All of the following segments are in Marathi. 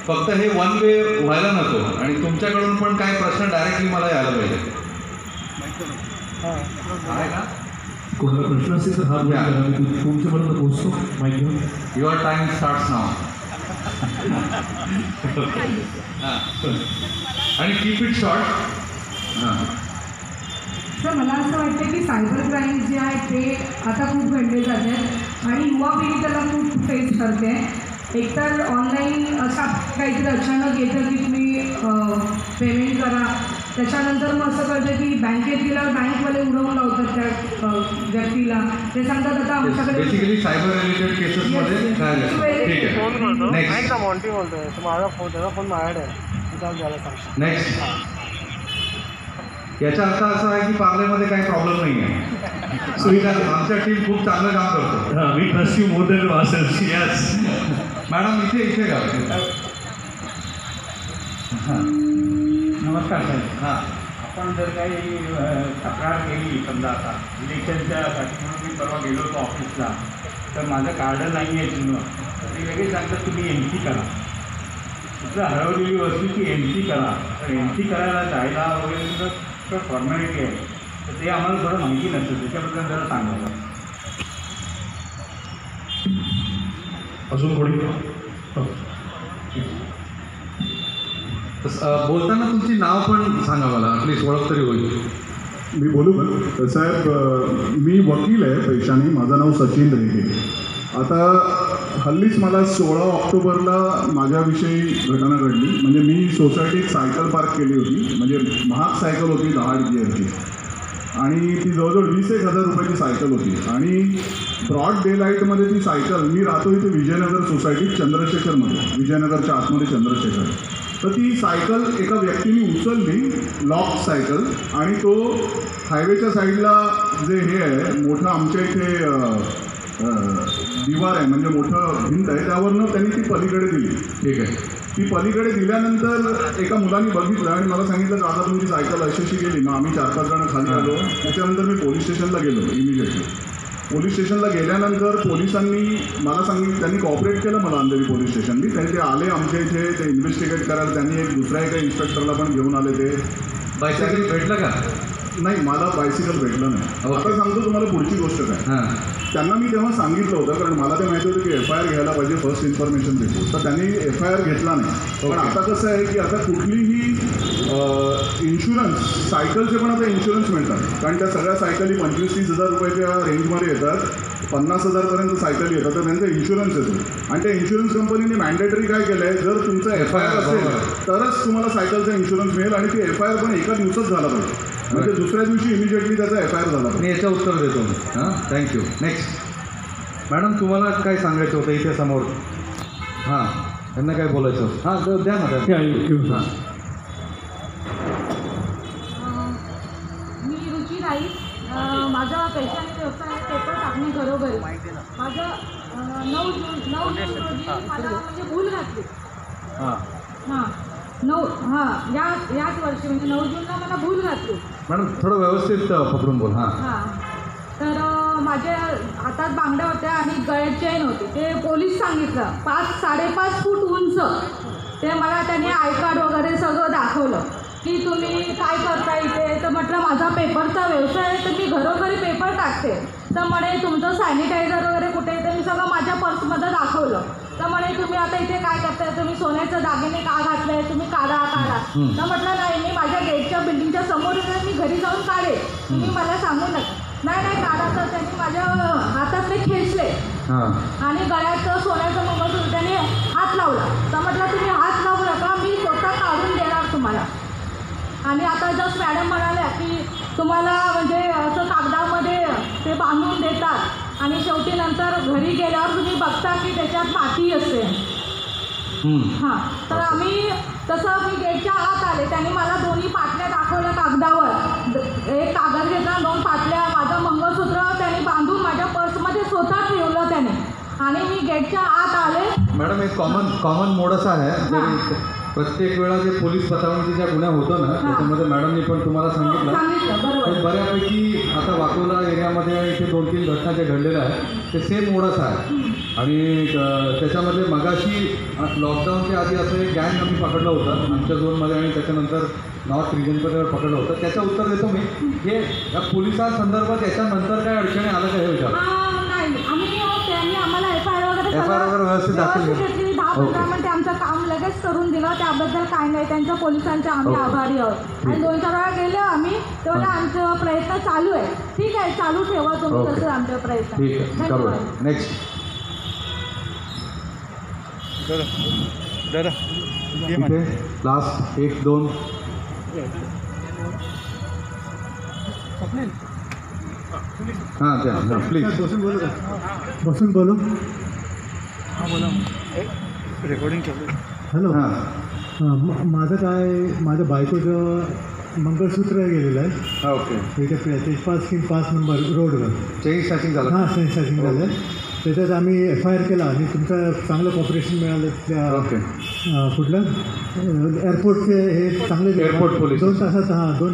फक्त हे वन वे व्हायला नको आणि तुमच्याकडून पण काय प्रश्न डायरेक्टली मला यायला पाहिजे. आहे का कोणाला प्रश्न असेल तर हात वर करा, मी तुमच्यापर्यंत पोहोचतो माईक घेऊन. युअर टाइम स्टार्ट्स नाव. आणि कीप इट शॉर्ट. हां सर मला असं वाटतं की सायबर क्राईम जे आहे ते आता खूप घडले जात आहेत आणि युवा पिढी त्याला खूप फेस करते. एकतर ऑनलाईन अशा काहीतरी अचानक येतं की तुम्ही पेमेंट करा, त्याच्यानंतर मग असं कळतं की बँकेत गेल्यावर बँकवाले उडवून लावतात त्या व्यक्तीला. ते सांगतात आता आमच्याकडे बेसिकली सायबर रिलेटेड केसेसमध्ये काय झालं. ठीक आहे नेक्स्ट. मॉन्टी बोलतोय, माझा फोन त्याचा फोन माझ्याकडे आहे. नेक्स्ट. याचा अर्थ असा आहे की पार्लेमध्ये काही प्रॉब्लेम नाही आहे. सुविधा आमच्या टीम खूप चांगलं काम करतो. हां, we trust you more than ourselves. Yes madam इथे का. हां नमस्कार साहेब. हां आपण जर काही तक्रार केली समजा आता इलेक्शनच्यासाठी म्हणून मी परवा गेलो होतो ऑफिसला, तर माझं कार्ड नाही आहे जुनं, तर ते लगेच सांगतात तुम्ही एंट्री करा. तुझं हरवलेली वस्तूची एंट्री करा. तर एंट्री करायला जायला वगैरे तर फॉर्मॅलिटी आहे, तर ते आम्हाला थोडं माहिती नसतं, त्याच्याबद्दल जरा सांगावं. अजून कोणी? बोलताना तुमची नाव पण सांगा मला, ॲटलिस्ट ओळख तरी होईल. मी बोलू का साहेब? मी वकील आहे पेशाने. माझं नाव सचिन रेगे. आता हल्लीच मला 16 ऑक्टोबरला माझ्याविषयी घटना घडली. म्हणजे मी सोसायटीत सायकल पार्क केली होती, म्हणजे महाग सायकल होती 10 गिअरची, आणि ती जवळजवळ 20,000 रुपयाची सायकल होती. आणि ब्रॉड डे लाईटमध्ये ती सायकल, मी राहतो इथे विजयनगर सोसायटीत चंद्रशेखरमध्ये, विजयनगरच्या आतमध्ये चंद्रशेखर. तर ती सायकल एका व्यक्तीने उचलली, लॉक सायकल, आणि तो हायवेच्या साईडला जे हे आहे मोठं आमच्या इथे दिवार आहे, म्हणजे मोठं भिंत आहे, त्यावरनं त्यांनी ती पलीकडे दिली. ठीक आहे. ती पलीकडे दिल्यानंतर एका मुलांनी बघितलं आणि मला सांगितलं की आता तुमची सायकल अशी गेली. मग आम्ही 4-5 जण खाली आलो. त्याच्यानंतर मी पोलीस स्टेशनला गेलो इमिजिएटली. पोलीस स्टेशनला गेल्यानंतर पोलिसांनी मला सांगितलं, त्यांनी कॉपरेट केलं मला अंधेरी पोलीस स्टेशननी. त्यांनी ते आले आमच्या इथे ते इन्व्हेस्टिगेट करायला. त्यांनी दुसऱ्या एका इन्स्पेक्टरला पण घेऊन आले. ते बायसायकल भेटलं का? नाही, मला बायसिकल भेटलं नाही. आता सांगतो तुम्हाला पुढची गोष्ट काय. हां त्यांना मी तेव्हा सांगितलं होतं, कारण मला ते माहिती होतं की FIR घ्यायला पाहिजे, फर्स्ट इन्फॉर्मेशन रिपोर्ट. तर त्यांनी FIR घेतला नाही. पण आता कसं आहे की आता कुठलीही इन्शुरन्स, सायकलचे पण आता इन्शुरन्स मिळतात, कारण त्या सगळ्या सायकली 25-30 हजार रुपयाच्या रेंजमध्ये येतात. 50,000पर्यंत सायकली येतात. तर त्यांचा इन्शुरन्स येतो. आणि त्या इन्शुरन्स कंपनीने मॅन्डेटरी काय केलं आहे, जर तुमचा FIR असेल तरच तुम्हाला सायकलचा इन्शुरन्स मिळेल. आणि ते FIR पण एका दिवसात झाला पाहिजे, म्हणजे दुसऱ्या दिवशी इमिजिएटली त्याचा FIR झाला पाहिजे. मी याचं उत्तर देतो. हां थँक्यू. नेक्स्ट. मॅडम तुम्हाला काय सांगायचं होतं इथे समोर? हां त्यांना काय बोलायचं होतं? हां द्या ना त्या. हां मी रुची राईस. माझा पेशाने व्यवसाय पेपर टाकणे घरोघरी. माझं 9 जून रोजी मला म्हणजे भूल घातली. हां याच वर्षी म्हणजे 9 जूनला मला भूल घातली. मॅडम थोडं व्यवस्थित पकडून बोल. हां तर माझ्या हातात बांगड्या होत्या आणि गळ्यात चेन होती. ते पोलीस सांगितलं 5-5.5 फूट उंच. ते मला त्यांनी आय कार्ड वगैरे सगळं दाखवलं की तुम्ही काय करता इथे. तर म्हटलं माझा पेपरचा व्यवसाय आहे, तर मी घरोघरी पेपर टाकते. तर म्हणे तुमचं सॅनिटायझर वगैरे कुठे आहे. तर मी सगळं माझ्या पर्समध्ये दाखवलं. तर म्हणे तुम्ही आता इथे काय करताय, तुम्ही सोन्याचं दागिने का घातले, तुम्ही काढा. तर म्हटलं नाही, मी माझ्या गेटच्या बिल्डिंगच्या समोर येऊन मी घरी जाऊन काढे, तुम्ही मला सांगू नका. नाही काढा. तर त्यांनी माझ्या हातातले खेचले आणि गळ्याचं सोन्याचं मंगळसूत्र त्याने हात लावला. तर म्हटलं तुम्ही हात लावू नका, मी स्वतः काढून देणार तुम्हाला. आणि आता जस्ट मॅडम म्हणाल्या की तुम्हाला म्हणजे असं कागदामध्ये ते बांधून देतात आणि शेवटी नंतर घरी गेल्यावर तुम्ही बघता की त्याच्यात माती असते. हां तर आम्ही तसं मी गेटच्या आत आले. त्यांनी मला 2 पाटल्या दाखवल्या कागदावर. एक कागद घेतला, 2 पाटल्या, माझं मंगळसूत्र त्यांनी बांधून माझ्या पर्समध्ये स्वतः ठेवलं त्याने. आणि मी गेटच्या आत आले. मॅडम एक कॉमन मोड असा आहे, प्रत्येक वेळा जे पोलीस पथावणीचे गुन्हा होतो ना त्याच्यामध्ये मॅडमनी पण तुम्हाला सांगितलं बऱ्यापैकी आता वाकोला एरियामध्ये इथे 2-3 घटना ज्या घडलेल्या आहेत ते सेम मोड असा आहे. आणि त्याच्यामध्ये मगाशी लॉकडाऊनच्या आधी असं एक गँग आम्ही पकडलं होतं आमच्या झोनमध्ये आणि त्याच्यानंतर नॉर्थ रिजनमध्ये पकडलं होतं. त्याचं उत्तर देतो मी. हे या पोलिसांसंदर्भात याच्यानंतर काय अडचणी आलं का हे विचार? नाही, त्यांनी आम्हाला FIR वगैरे व्यवस्थित दाखल केली. घेतली. 10-15 मिनिटे आमचं काम लगेच करून दिलं. त्याबद्दल काही नाही, त्यांच्या पोलिसांचे आम्ही आभारी आहोत. आणि 2-4 वेळा गेलो आम्ही, तेवढा आमचा प्रयत्न चालू आहे. ठीक आहे, चालू ठेवा तुम्ही तसं आमचा प्रयत्न. ठीक आहे, धन्यवाद. नेक्स्ट. लास्ट 1-2. हां त्या प्लीज बसून बोलू. रेकॉर्डिंग चालू. हॅलो. हां माझं काय, माझ्या बायकोचं मंगळसूत्र गेलेलं आहे. ओके. इथे 5 नंबर रोडवर. चेन स्नॅचिंग झालं. हां, सेन्सेशन झालं आहे. त्याच्यात आम्ही FIR केला आणि तुमचं चांगलं कॉपरेशन मिळालं. त्या ओके. कुठलं एअरपोर्टचे हे चांगले एअरपोर्ट पोलीस. 2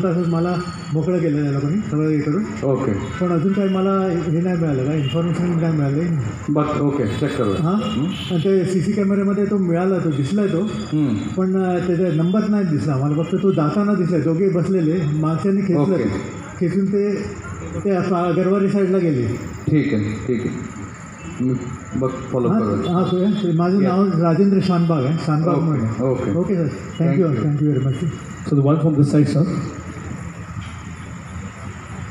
तासात मला मोकळं केलं त्या लोकांनी सगळं हे करून. ओके. पण अजून काही मला हे नाही मिळालं, काय इन्फॉर्मेशन नाही मिळाली. बस ओके, चेक करू. हां, आणि ते CC कॅमेऱ्यामध्ये तो मिळाला, तो दिसलाय तो, पण त्याचा नंबर नाही दिसला मला. फक्त तो जाताना दिसला. दोघे बसलेले माणसांनी खेचलं, खेचून ते गरवारी साईडला गेले. ठीक आहे. मी बघ फॉलो करू. हां, माझं नाव राजेंद्र शानबाग आहे. शानबाग म्हणून. Okay. Okay sir, thank you very much. So the one from this side, sir.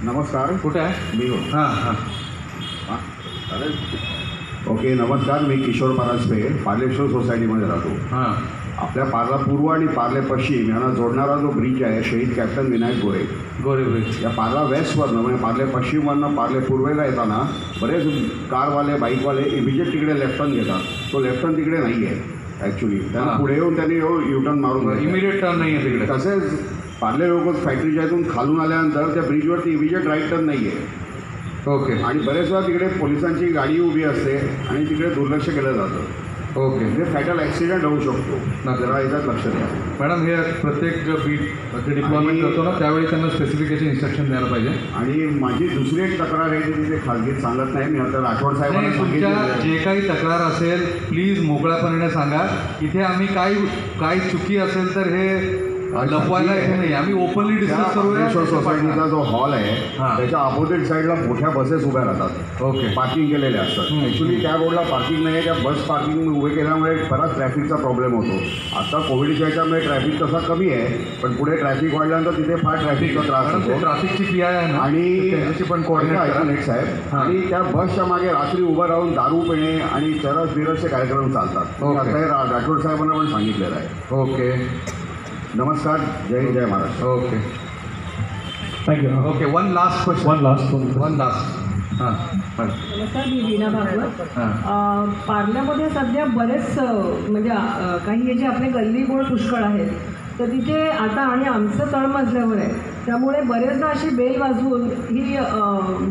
नमस्कार. कुठे आहे? मी हां. अरे ओके, नमस्कार. मी किशोर परांजपे, पार्लेश्वर सोसायटीमध्ये राहतो. हां. आपल्या पार्ला पूर्व आणि पार्ले पश्चिम यांना जोडणारा जो ब्रिज आहे, शहीद कॅप्टन विनायक गोरे ब्रिज, या पार्ला वेस्टवरनं म्हणजे पार्ले पश्चिमवरनं पार्ले पूर्वेला येताना बरेच कारवाले, बाईकवाले इमिजिएट तिकडे लेफ्ट टर्न घेतात. तो लेफ्ट टर्न तिकडे नाही आहे ॲक्च्युली. त्यांना पुढे येऊन त्यांनी युटर्न मारून इमिडिएट टर्न नाही आहे तिकडे. तसेच पार्ले लोक फॅक्टरीच्या इथून खालून आल्यानंतर त्या ब्रिजवरती इमिजिएट राईट टर्न नाही आहे. ओके. आणि बरेच वेळा तिकडे पोलिसांची गाडी उभी असते आणि तिकडे दुर्लक्ष केलं जातं. ओके. म्हणजे फॅटल ॲक्सिडेंट होऊ शकतो. जरा याच्यात लक्ष द्या मॅडम. हे प्रत्येक बीट जे डिप्लॉयमेंट करतो ना त्यावेळी त्यांना स्पेसिफिकेशन इन्स्ट्रक्शन द्यायला पाहिजे. आणि माझी दुसरी एक तक्रार आहे की तिथे खाजगीत सांगत नाही मी. आता राठोड साहेबांना तुमच्या सांगितलं जे काही तक्रार असेल प्लीज मोकळ्यापणाने सांगा. इथे आम्ही काही चुकी असेल तर हे लपवायला इथे नाही. आम्ही ओपनली डिस्कस करूया. सोसायटीचा जो हॉल आहे हां. त्याच्या अपोजिट साईडला मोठ्या बसेस उभ्या राहतात. ओके. पार्किंग केलेल्या असतात. ॲक्च्युली त्या रोडला पार्किंग नाही आहे. त्या बस पार्किंग उभे केल्यामुळे बराच ट्रॅफिकचा प्रॉब्लेम होतो. आता कोविडच्या याच्यामुळे ट्रॅफिक तसा कमी आहे, पण पुढे ट्रॅफिक वाढल्यानंतर तिथे फार ट्रॅफिकचा त्रास होतो. ट्रॅफिकची पी आहे ना, आणि त्याची पण कोऑर्डिनेट साहेब. आणि त्या बसच्या मागे रात्री उभं राहून दारू पिणे आणि चरस बिरसचे कार्यक्रम चालतात. आता हे राठोड साहेबांना पण सांगितलेलं आहे. ओके. नमस्कार. जय हिंद, जय Maharashtra. Okay. Thank you. Okay. One last question. One last. हां. नमस्कार, मी वीणा भागवत. पार्ल्यामध्ये सध्या बरेच म्हणजे काही हे जे आपले गल्ली बोळ पुष्कळ आहेत, तर तिथे आता आणि आमचं तळमजल्यावर आहे, त्यामुळे बरेचदा अशी बेल वाजवून ही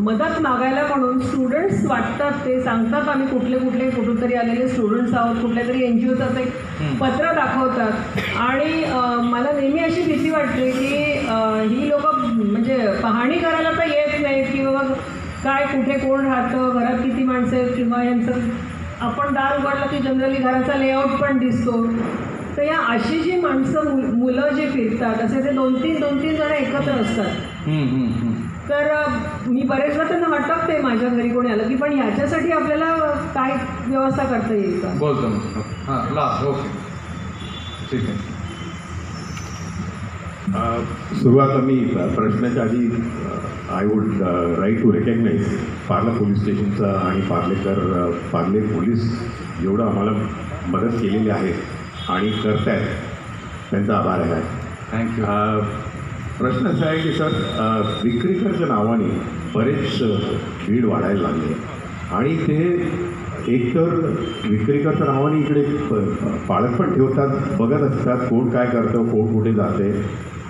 मदत मागायला म्हणून स्टुडंट्स वाटतात, ते सांगतात आम्ही कुठून तरी आलेले स्टुडंट्स आहोत, कुठल्या तरी NGOचं एक पत्र दाखवतात. आणि मला नेहमी अशी भीती वाटते की ही लोकं म्हणजे पाहणी करायला तर येत नाहीत की बाबा काय कुठे कोण राहतं, घरात किती माणसं आहेत, किंवा यांचं आपण दार उघडलं की जनरली घराचा लेआउट पण दिसतो. तर या अशी जी माणसं मुलं जे फिरतात असे ते 2-3 जण एकत्र असतात. तर मी बरेच वेळा त्यांना हटकते माझ्या घरी कोणी आलं की, पण ह्याच्यासाठी आपल्याला काय व्यवस्था करता येईल का? बोलतो. हां, लास्ट. ओके, ठीक आहे. सुरुवात मी प्रश्नाच्या आधी I would right to recognize Parla police स्टेशनचा आणि पार्ले पोलीस जेवढं आम्हाला मदत केलेली आहे आणि करत आहेत त्यांचा आभार आहे. थँक्यू. प्रश्न असा आहे की सर, विक्रीकरच्या नावाने बरेच भीड वाढायला लागले आणि ते एकतर विक्रीकरच्या नावाने इकडे पाळत पण ठेवतात, बघत असतात कोण काय करतं, कोण कुठे जाते.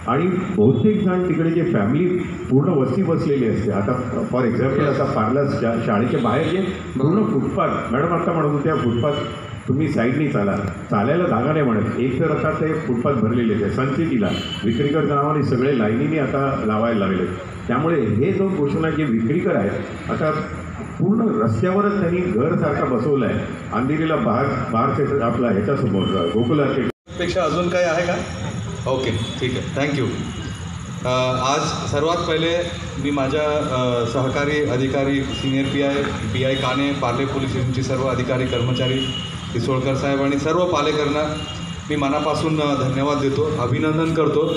आणि बहुतेक जण तिकडे जे फॅमिली पूर्ण वस्ती बसलेली असते. आता फॉर एक्झाम्पल आता पार्ला शाळेच्या बाहेर जे पूर्ण फुटपाथ, मॅडम आता म्हणत होत्या फुटपाथ तुम्ही साईडनी चालायला जागा नाही म्हणत. एक तर आता ते फुटपाथ भरलेले आहेत. सनसिटीला विक्रीकरच्या नावाने सगळे लाईनीने आता लावायला लागले. त्यामुळे हे जो घोषणा जे विक्रीकर आहेत, आता पूर्ण रस्त्यावरच त्यांनी घरसारखं बसवलं आहे. अंधेरीला बार थिएटर आपला ह्याच्यासमोर गोकुला थिएटर पेक्षा अजून काही आहे का? ओके, ठीक आहे, थँक्यू. आज सर्वात पहिले मी माझ्या सहकारी अधिकारी सिनियर PI काने, पार्ले पोलीस स्टेशनचे सर्व अधिकारी कर्मचारी, रिसोडकर साहेब आणि सर्व पालेकरांना मी मनापासून धन्यवाद देतो, अभिनंदन करतो.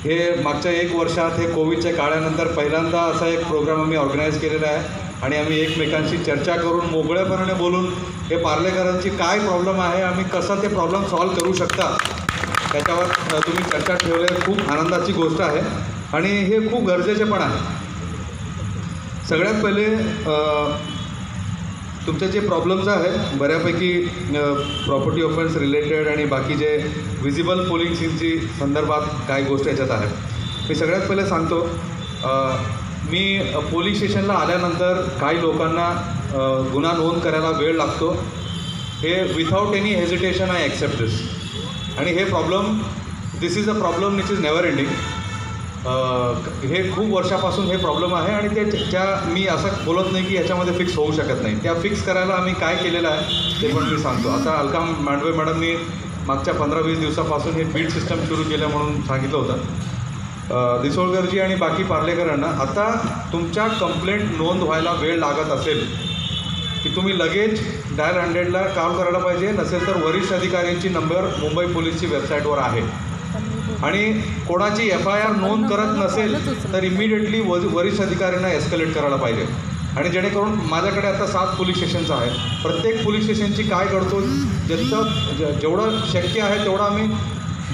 हे मागच्या 1 वर्षात हे कोविडच्या काळानंतर पहिल्यांदा असा एक प्रोग्राम आम्ही ऑर्गनाईज केलेला आहे आणि आम्ही एकमेकांशी चर्चा करून मोकळेपणाने बोलून हे पार्लेकरांची काय प्रॉब्लेम आहे, आम्ही कसं ते प्रॉब्लेम सॉल्व्ह करू शकता त्याच्यावर तुम्ही चर्चा ठेवले. खूप आनंदाची गोष्ट आहे आणि हे खूप गरजेचे पण आहे. सगळ्यात पहिले तुमचे जे प्रॉब्लेम्स आहेत बऱ्यापैकी प्रॉपर्टी ऑफेन्स रिलेटेड आणि बाकी जे विजिबल पोलिसिंगची संदर्भात काही गोष्टी याच्यात आहेत. मी सगळ्यात पहिले सांगतो, मी पोलीस स्टेशनला आल्यानंतर काही लोकांना गुन्हा नोंद करायला वेळ लागतो. हे without any hesitation I accept this. आणि हे problem this is a problem which is never ending. हे खूप वर्षापासून हे प्रॉब्लेम आहे आणि त्या मी असं बोलत नाही की याच्यामध्ये फिक्स होऊ शकत नाही. त्या फिक्स करायला आम्ही काय केलेलं आहे ते पण मी सांगतो. आता अलका मांडवे मॅडमनी मागच्या 15-20 दिवसापासून हे बीट सिस्टम सुरू केलं म्हणून सांगितलं होतं. दिसोळकरजी आणि बाकी पार्लेकरांना आता तुमच्या कंप्लेंट नोंद व्हायला वेळ लागत असेल की तुम्ही लगेच डायल 100ला कॉल करायला पाहिजे. नसेल तर वरिष्ठ अधिकाऱ्यांची नंबर मुंबई पोलीसची वेबसाईटवर आहे. आणि कोणाची FIR नोंद करत नसेल तर इमिडिएटली वरिष्ठ अधिकाऱ्यांना एस्केलेट करायला पाहिजे. आणि जेणेकरून माझ्याकडे आता 7 पोलीस स्टेशन्स आहेत. प्रत्येक पोलीस स्टेशनची काय करतो, जेवढं शक्य आहे तेवढं आम्ही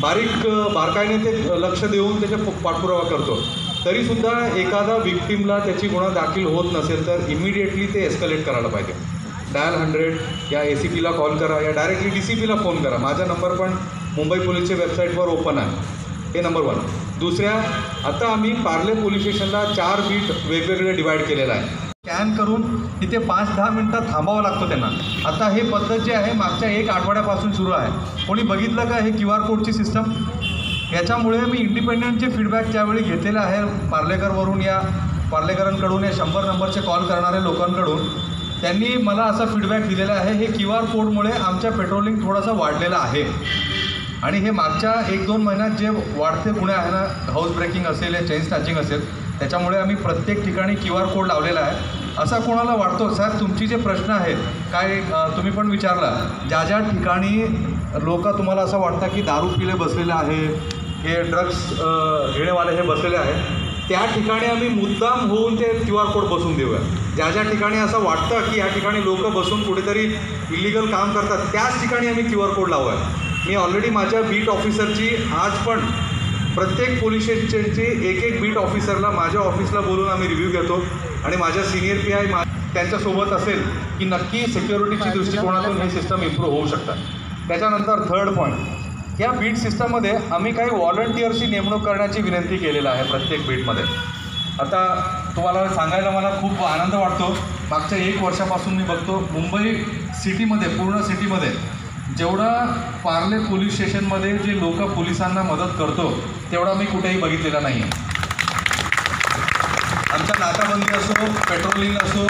बारकाईने ते लक्ष देऊन त्याचा पाठपुरावा करतो. तरीसुद्धा एखादा विक्टीमला त्याची गुन्हा दाखल होत नसेल तर इमिडिएटली ते एस्केलेट करायला पाहिजे. डायल 100 या ACPला कॉल करा या डायरेक्टली DCPला फोन करा. माझा नंबर पण मुंबई पोलीसच्या वेबसाईटवर ओपन आहे. हे नंबर 1. दुसऱ्या, आता आम्ही पार्ले पोलीस स्टेशनला 4 बीट वेगवेगळे डिवाईड केलेलं आहे. स्कॅन करून तिथे 5-10 मिनटं थांबावं लागतं त्यांना. आता हे पद्धत जी आहे मागच्या 1 आठवड्यापासून सुरू आहे. कोणी बघितलं का हे QR कोडची सिस्टम? याच्यामुळे मी इंडिपेंडंटचे फीडबॅक त्यावेळी घेतलेले आहे पार्लेकरवरून या पार्लेकरांकडून या 100 नंबरचे कॉल करणाऱ्या लोकांकडून. त्यांनी मला असा फीडबॅक दिलेला आहे, हे QR कोडमुळे आमच्या पेट्रोलिंग थोडासा वाढलेला आहे. आणि हे मागच्या 1-2 महिन्यात जे वाढते गुन्हे आहे ना, हाऊस ब्रेकिंग असेल या चेन स्नॅचिंग असेल, त्याच्यामुळे आम्ही प्रत्येक ठिकाणी QR कोड लावलेला आहे. असा कोणाला वाटतो साहेब तुमची जे प्रश्न आहेत काय तुम्ही पण विचारला, ज्या ज्या ठिकाणी लोक तुम्हाला असं वाटतं की दारू पिले बसलेले आहे, हे ड्रग्स घेणेवाले हे बसलेले आहेत, त्या ठिकाणी आम्ही मुद्दाम होऊन ते QR कोड बसून देऊया. ज्या ज्या ठिकाणी असं वाटतं की या ठिकाणी लोक बसून कुठेतरी इलिगल काम करतात त्याच ठिकाणी आम्ही QR कोड लावूया. मी ऑलरेडी माझ्या बीट ऑफिसरची आज पण प्रत्येक पोलीस स्टेशनची एक बीट ऑफिसरला माझ्या ऑफिसला बोलून आम्ही रिव्ह्यू घेतो आणि माझ्या सिनियर PI त्यांच्यासोबत असेल की नक्की सिक्युरिटीच्या दृष्टिकोनातून हे सिस्टम इम्प्रूव्ह होऊ शकतात. त्याच्यानंतर 3rd पॉईंट, या बीट सिस्टममध्ये आम्ही काही व्हॉलंटियर्सची नेमणूक करण्याची विनंती केलेलं आहे प्रत्येक बीटमध्ये. आता तुम्हाला सांगायला मला खूप आनंद वाटतो, मागच्या 1 वर्षापासून मी बघतो मुंबई सिटीमध्ये, पूर्ण सिटीमध्ये जेवढा पार्ले पोलीस स्टेशनमध्ये जे लोक पोलिसांना मदत करतो तेवढा मी कुठेही बघितलेला नाही आहे. आमच्या नाकाबंदी असो, पेट्रोलिंग असो,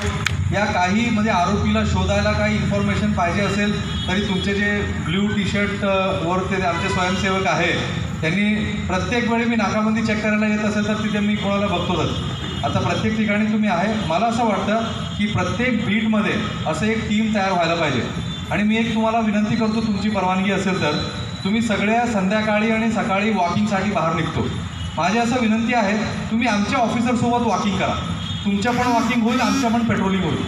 या काही म्हणजे आरोपीला शोधायला काही इन्फॉर्मेशन पाहिजे असेल तरी तुमचे जे ब्ल्यू टी-शर्ट वर ते आमचे स्वयंसेवक आहे त्यांनी प्रत्येक वेळी मी नाकाबंदी चेक करायला येत असेल तर तिथे मी कोणाला बघतोच. आता प्रत्येक ठिकाणी तुम्ही आहे. मला असं वाटतं की प्रत्येक बीटमध्ये असं एक टीम तयार व्हायला पाहिजे. आणि मी एक तुम्हाला विनंती करतो, तुमची परवानगी असेल तर तुम्ही सगळ्या संध्याकाळी आणि सकाळी वॉकिंगसाठी बाहेर निघतो. माझी असं विनंती आहे, तुम्ही आमच्या ऑफिसरसोबत वॉकिंग करा. तुमच्या पण वॉकिंग होईल, आमच्या पण पेट्रोलिंग होईल.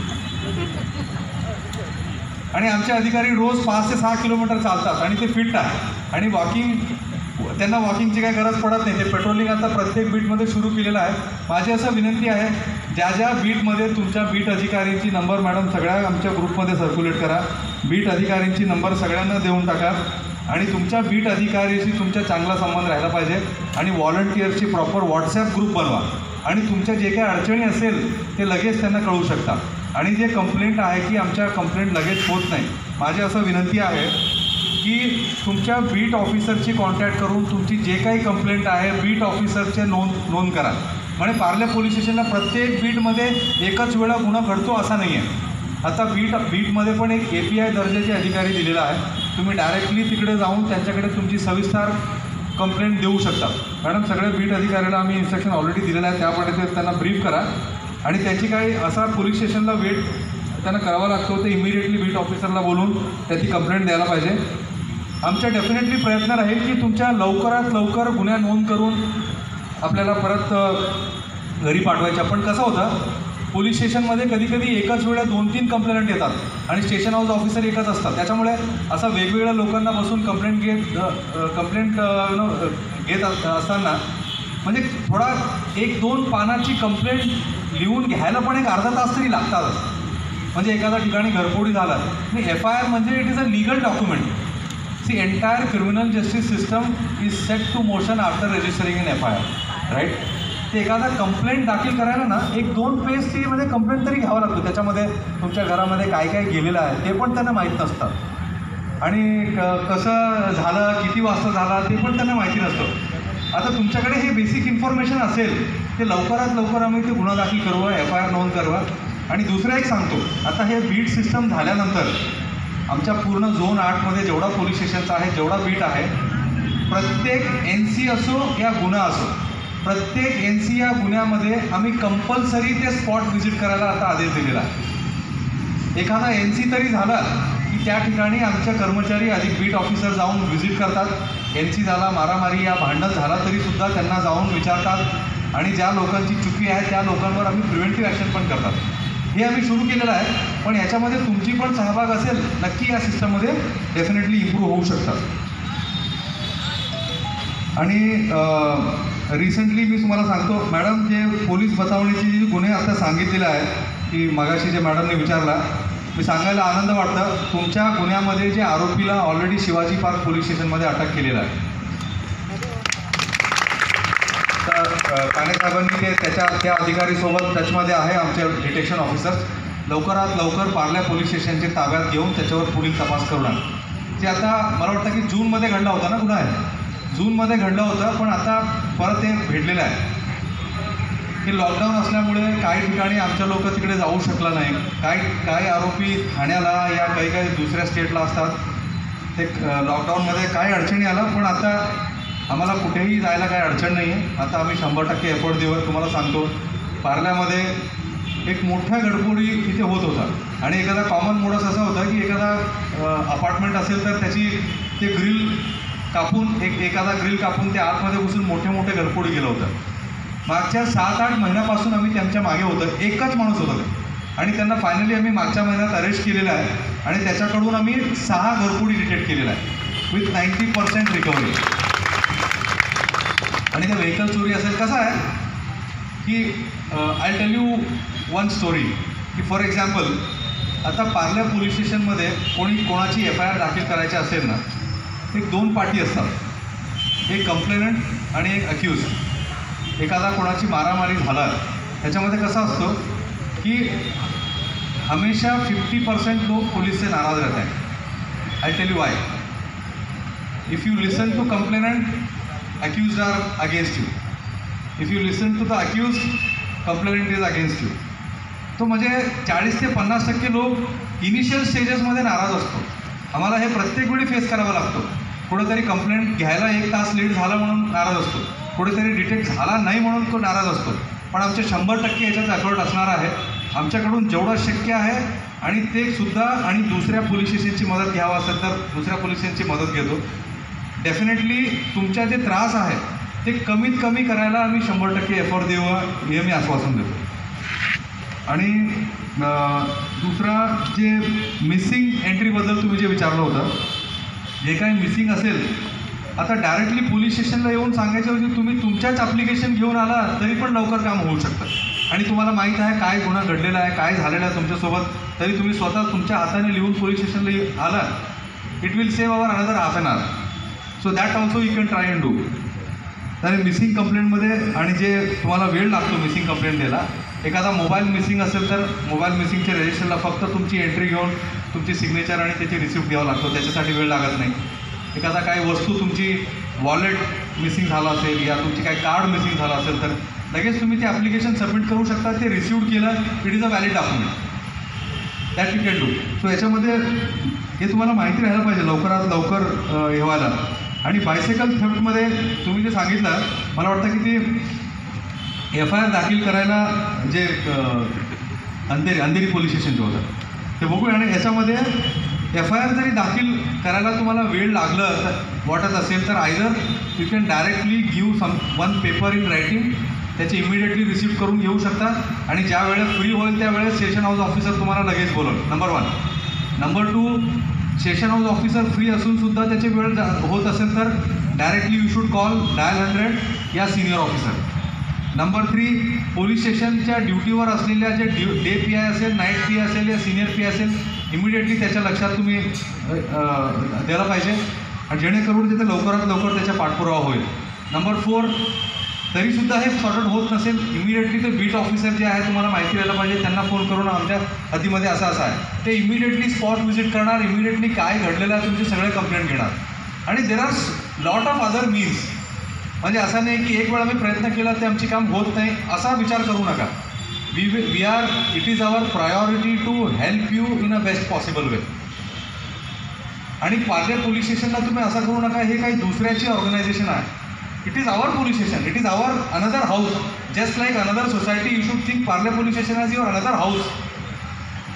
आणि आमचे अधिकारी रोज 5 ते 6 किलोमीटर चालतात आणि ते फिट आहे आणि त्यांना वॉकिंगची काही गरज पडत नाही. ते पेट्रोलिंग आता प्रत्येक बीटमध्ये सुरू केलेलं आहे. माझी असं विनंती आहे, ज्या ज्या बीटमध्ये तुमच्या बीट अधिकाऱ्यांची नंबर मॅडम सगळ्या आमच्या ग्रुपमध्ये सर्क्युलेट करा. बीट अधिकाऱ्यांची नंबर सगळ्यांना देऊन टाका आणि तुमच्या बीट अधिकाऱ्याशी तुमचा चांगला संबंध राहिला पाहिजे. आणि व्हॉलंटियर्सची प्रॉपर WhatsApp ग्रुप बनवा आणि तुमच्या जे काही अडचणी असेल ते लगेच त्यांना कळू शकता. आणि जे कंप्लेंट आहे की आमच्या कंप्लेंट लगेच होत नाही, माझी असं विनंती आहे की तुमच्या बीट ऑफिसरची कॉन्टॅक्ट करून तुमची जे काही कंप्लेंट आहे बीट ऑफिसरचे नोंद करा. म्हणजे पार्ले पोलीस स्टेशनला प्रत्येक बीटमध्ये एकच वेळा गुन्हा घडतो असा नाही आहे. आता बीटमध्ये पण एक API दर्जाचे अधिकारी दिलेला आहे. तुम्ही डायरेक्टली तिकडे जाऊन त्यांच्याकडे तुमची सविस्तर कंप्लेंट देऊ शकता. मॅडम सगळ्या बीट अधिकाऱ्याला आम्ही इन्स्ट्रक्शन ऑलरेडी दिलेलं आहे, त्याप्रमाणे ते त्यांना ब्रीफ करा आणि त्याची काही असा पोलीस स्टेशनला वेट त्यांना करावा लागतो, ते इमिडिएटली बीट ऑफिसरला बोलून त्याची कंप्लेंट द्यायला पाहिजे. आमचा डेफिनेटली प्रयत्न राहील की तुमच्या लवकरात लवकर गुन्हा नोंद करून आपल्याला परत घरी पाठवायच्या. पण कसं होतं, पोलीस स्टेशनमध्ये कधी एकाच वेळा 2-3 कंप्लेंट येतात आणि स्टेशन हाऊस ऑफिसर एकच असतात. त्याच्यामुळे असं वेगवेगळ्या लोकांना बसून कंप्लेंट घेत असताना म्हणजे थोडा 1-2 पानाची कंप्लेंट लिहून घ्यायला पण एक अर्धा तास तरी लागतातच. म्हणजे एखाद्या ठिकाणी घरफोडी झाला आणि FIR म्हणजे it is a legal document. See entire criminal justice system is set to motion after registering in FIR, right. ते एखादा कंप्लेंट दाखल करायला ना 1-2 पेजची म्हणजे कंप्लेंट तरी घ्यावा लागतो. त्याच्यामध्ये तुमच्या घरामध्ये काय काय गेलेलं आहे ते पण त्यांना माहीत नसतं आणि कसं झालं, किती वाजता झाला ते पण त्यांना माहिती नसतं. आता तुमच्याकडे हे बेसिक इन्फॉर्मेशन असेल ते लवकरात लवकर आम्ही ते गुन्हा दाखल करू, FIR नोंद करवा. आणि दुसरं एक सांगतो, आता हे बीट सिस्टम झाल्यानंतर आमच्या पूर्ण झोन 8मध्ये जेवढा पोलीस स्टेशनचा आहे, जेवढा बीट आहे, प्रत्येक NC असो या गुन्हा असो, प्रत्येक NC या गुन्ह्यामध्ये आम्ही कंपल्सरी ते स्पॉट व्हिजिट करायला आता आदेश दिलेला आहे. एखादा NC तरी झाला की त्या ठिकाणी आमच्या कर्मचारी अधिक बीट ऑफिसर जाऊन व्हिजिट करतात. NC झाला, मारामारी या भांडण झाला तरीसुद्धा त्यांना जाऊन विचारतात आणि ज्या लोकांची चुकी आहे त्या लोकांवर आम्ही प्रिव्हेंटिव्ह ॲक्शन पण करतात. हे आम्ही सुरू केलेलं आहे. पण याच्यामध्ये तुमची पण सहभाग असेल नक्की या सिस्टममध्ये डेफिनेटली इम्प्रूव्ह होऊ शकतात. आणि रिसेंटली मी तुम्हाला सांगतो मॅडम, जे पोलीस बतावणीचे जे गुन्हे आता सांगितलेले आहे की मगाशी जे मॅडमने विचारला, मी सांगायला आनंद वाटतं तुमच्या गुन्ह्यामध्ये जे आरोपीला ऑलरेडी शिवाजी पार्क पोलीस स्टेशनमध्ये अटक केलेलं आहे. तर काणे साहेबांनी ते त्या अधिकारीसोबत टचमध्ये आहे आमचे डिटेक्शन ऑफिसर. लवकरात लवकर पार्ल्या पोलीस स्टेशनचे ताब्यात घेऊन त्याच्यावर पुढील तपास करणार. जे आता मला वाटतं की जूनमध्ये घडला होता ना गुन्हा आहे, जूनमध्ये घडलं होतं, पण आता परत ते भेटलेलं आहे की लॉकडाऊन असल्यामुळे काही ठिकाणी आमच्या लोक तिकडे जाऊ शकला नाही. काही आरोपी ठाण्याला या काही दुसऱ्या स्टेटला असतात. ते लॉकडाऊनमध्ये काही अडचणी आला, पण आता आम्हाला कुठेही जायला काही अडचण नाही आहे. आता आम्ही 100% एफर्ट देऊ. तुम्हाला सांगतो, पार्ल्यामध्ये एक मोठ्या गडबडी तिथे होत होता आणि एखादा कॉमन मोडस असा होता की एखादा अपार्टमेंट असेल तर त्याची ते ग्रिल कापून एखादा ग्रिल कापून ते आतमध्ये घुसून मोठे घरफोडी गेलं होतं. मागच्या 7-8 महिन्यापासून आम्ही त्यांच्या मागे होतं. एकच माणूस होता आणि त्यांना फायनली आम्ही मागच्या महिन्यात अरेस्ट केलेलं आहे आणि त्याच्याकडून आम्ही 6 घरफोडी डिटेक्ट केलेल्या आहे विथ 90% रिकव्हरी. आणि ते व्हेकल चोरी असेल कसं आहे की I tell you one story की फॉर एक्झाम्पल आता पार्ल्या पोलीस स्टेशनमध्ये कोणाची FIR दाखल करायची असेल ना, एक 2 पार्टी असतात, एक कंप्लेनंट आणि एक अक्यूज. एखादा कोणाची मारामारी झाला त्याच्यामध्ये कसं असतं की हमेशा 50% लोक पोलीसचे नाराज राहत आहेत. I tell you why. If you listen to complainant, accused are against you. If you listen to the accused, complainant is against you. तो म्हणजे 40 ते 50% लोक इनिशियल स्टेजेसमध्ये नाराज असतो. आम्हाला हे प्रत्येक वेळी फेस करावं लागतं. कुठेतरी कंप्लेंट घ्यायला 1 तास लेट झाला म्हणून नाराज असतो, कुठेतरी डिटेक्ट झाला नाही म्हणून तो नाराज असतो. पण आमचे 100% याच्यात एफर्ट असणार आहे. आमच्याकडून जेवढं शक्य आहे आणि ते सुद्धा आणि दुसऱ्या पोलीस स्टेशनची मदत घ्यावं असेल तर दुसऱ्या पोलीस स्टेशनची मदत घेतो. डेफिनेटली तुमच्या जे त्रास आहे ते कमीत कमी करायला आम्ही 100% एफर्ट देऊ हे मी आश्वासन देतो. आणि दुसरा जे मिसिंग एंट्रीबद्दल तुम्ही जे विचारलं होतं, जे काही मिसिंग असेल आता डायरेक्टली पोलीस स्टेशनला येऊन सांगायच्याऐवजी तुम्ही तुमच्याच ॲप्लिकेशन घेऊन आला तरी पण लवकर काम होऊ शकतं. आणि तुम्हाला माहीत आहे काय गुन्हा घडलेला आहे, काय झालेलं आहे तुमच्यासोबत, तरी तुम्ही स्वतः तुमच्या हाताने लिहून पोलीस स्टेशनला आला, it will save our another half an hour. So that also you can try and do. आणि मिसिंग कंप्लेंटमध्ये आणि जे तुम्हाला वेळ लागतो मिसिंग कंप्लेंट द्यायला, एखादा मोबाईल मिसिंग असेल तर मोबाईल मिसिंगच्या रजिस्टरला फक्त तुमची एंट्री घेऊन तुमची सिग्नेचर आणि त्याची रिसिप्ट द्यावं लागतो, त्याच्यासाठी वेळ लागत नाही. एखादा काही वस्तू तुमची वॉलेट मिसिंग झाला असेल या तुमची काही कार्ड मिसिंग झाला असेल तर लगेच तुम्ही ते ॲप्लिकेशन सबमिट करू शकता. ते रिसिव्ड केलं, it is a valid document that you can do. So याच्यामध्ये हे तुम्हाला माहिती राहायला पाहिजे लवकरात लवकर हे व्हायला. आणि बायसायकल थेफ्टमध्ये तुम्ही जे सांगितलं, मला वाटतं की ते FIR दाखल करायला जे अंधेरी पोलीस स्टेशनचं होतं ते बघूया. आणि याच्यामध्ये FIR जरी दाखल करायला तुम्हाला वेळ लागलं तर वाटत असेल तर either you can directly give one paper in writing, त्याचे इमिडिएटली रिसिव्ह करून घेऊ शकता. आणि ज्या वेळेस फ्री होईल त्यावेळेस सेशन हाऊस ऑफिसर तुम्हाला लगेच बोलवलं. Number 1. Number 2, session house officer free असूनसुद्धा त्याची वेळ होत असेल तर directly you should call dial 100 या सिनियर ऑफिसर. नंबर 3, पोलीस स्टेशनच्या ड्युटीवर असलेल्या जे डे PI असेल, नाईट PI असेल या सिनियर PI असेल, इमिडिएटली त्याच्या लक्षात तुम्ही द्यायला पाहिजे आणि जेणेकरून तिथे लवकरात लवकर त्याचा पाठपुरावा होईल. नंबर 4, तरीसुद्धा हे सॉर्ट आउट होत नसेल, इमिडिएटली ते बीट ऑफिसर जे आहे तुम्हाला माहिती द्यायला पाहिजे, त्यांना फोन करून आमच्या हद्दीमध्ये असं आहे, ते इमिडिएटली स्पॉट व्हिजिट करणार, इमिडिएटली काय घडलेलं आहे तुमचे सगळे कंप्लेंट घेणार. आणि देर are lot of other means. म्हणजे असं नाही की एक वेळा मी प्रयत्न केला ते आमची काम होत नाही असा विचार करू नका. It is our priority to help you in a best possible way. आणि पार्ले पोलीस स्टेशनला तुम्ही असं करू नका हे काही दुसऱ्याची ऑर्गनायझेशन आहे. It is our police station, it is our another house. Just like another society you should think Parle police station as your another house.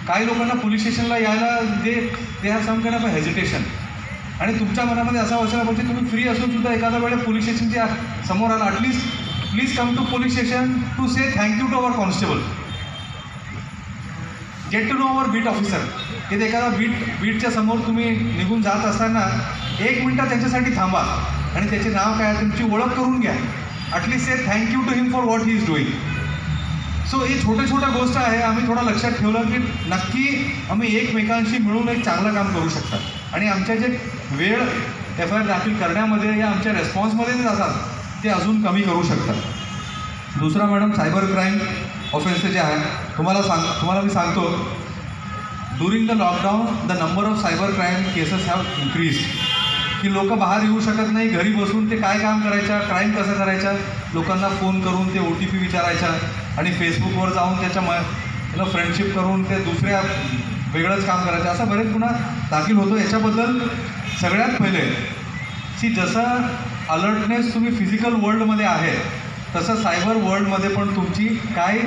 काही लोकांना पोलीस स्टेशनला यायला they have some kind of a hesitation. आणि तुमच्या मनामध्ये असा असायला पाहिजे तुम्ही फ्री असून सुद्धा एखाद्या वेळेस पोलीस स्टेशनच्या समोर आला, at least please come to police station to say thank you to our constable, get to know our beat officer. की एखादा बीटच्या समोर तुम्ही निघून जात असताना 1 मिनटं त्यांच्यासाठी थांबा आणि त्याचे नाव काय, तुमची ओळख करून घ्या. At least say thank you to him for what he is doing. So ही छोट्या गोष्ट आहे. आम्ही थोडं लक्षात ठेवलं की नक्की आम्ही एकमेकांशी मिळून एक चांगलं काम करू शकतात. आणि आमच्या जे वेळ FIR दाखल करण्यामध्ये या आमच्या रेस्पॉन्समध्ये जे जातात ते अजून कमी करू शकतात. दुसरा मॅडम, सायबर क्राईम ऑफेन्सेस जे आहे तुम्हाला मी सांगतो, during the lockdown the number of cyber crime cases have increase. की लोक बाहेर येऊ शकत नाही, घरी बसून ते काय काम करायच्या, क्राईम कसं करायच्या, लोकांना फोन करून ते OTP विचारायच्या आणि फेसबुकवर जाऊन त्याच्या फ्रेंडशिप करून ते दुसऱ्या वेगळंच काम करायचं, असं बरेच गुन्हा दाखल होतो. याच्याबद्दल सगळ्यात पहिले जसं अलर्टनेस तुम्ही फिजिकल वर्ल्डमध्ये आहे तसं सायबर वर्ल्डमध्ये पण तुमची काय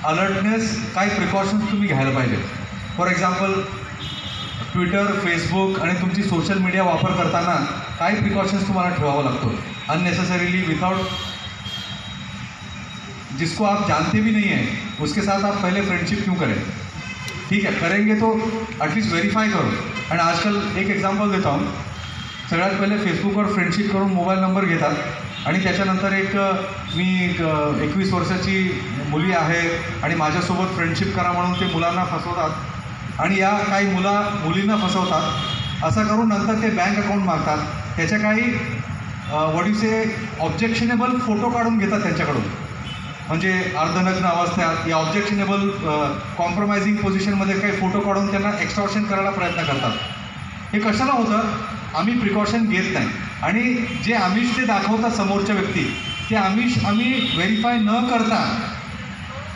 अलर्टनेस, काय प्रिकॉशन्स तुम्ही घ्यायला पाहिजे. फॉर एक्झाम्पल ट्विटर, फेसबुक आणि तुमची सोशल मीडिया वापर करताना काय प्रिकॉशन्स तुम्हाला ठेवावं लागतो. अननेसेसरीली विदाउट जिसको आप जानते भी नहीं हैं उसके साथ आप पहले फ्रेंडशिप क्यों करें. ठीक है, करेंगे तो एटलीस्ट व्हेरीफाई करो. आणि आजकाल एक एक्झाम्पल देतो, सगळ्यात पहिले फेसबुकवर फ्रेंडशिप करून मोबाईल नंबर घेतात आणि त्याच्यानंतर मी 21 वर्षाची मुली आहे आणि माझ्यासोबत फ्रेंडशिप करा म्हणून ते मुलांना फसवतात आणि या काही मुलींना फसवतात. असं करून नंतर ते बँक अकाउंट मागतात, त्याच्या काही वडीचे ऑब्जेक्शनेबल फोटो काढून घेतात त्यांच्याकडून, म्हणजे अर्धनग्न अवस्थेत या ऑब्जेक्शनेबल कॉम्प्रोमाइजिंग पोझिशनमध्ये काही फोटो काढून त्यांना एक्स्टॉर्शन करायला प्रयत्न करतात. हे कशाला होतं, आम्ही प्रिकॉशन घेत नाही आणि जे आमिष ते दाखवतात समोरच्या व्यक्ती, ते आमिष आम्ही व्हेरीफाय न करता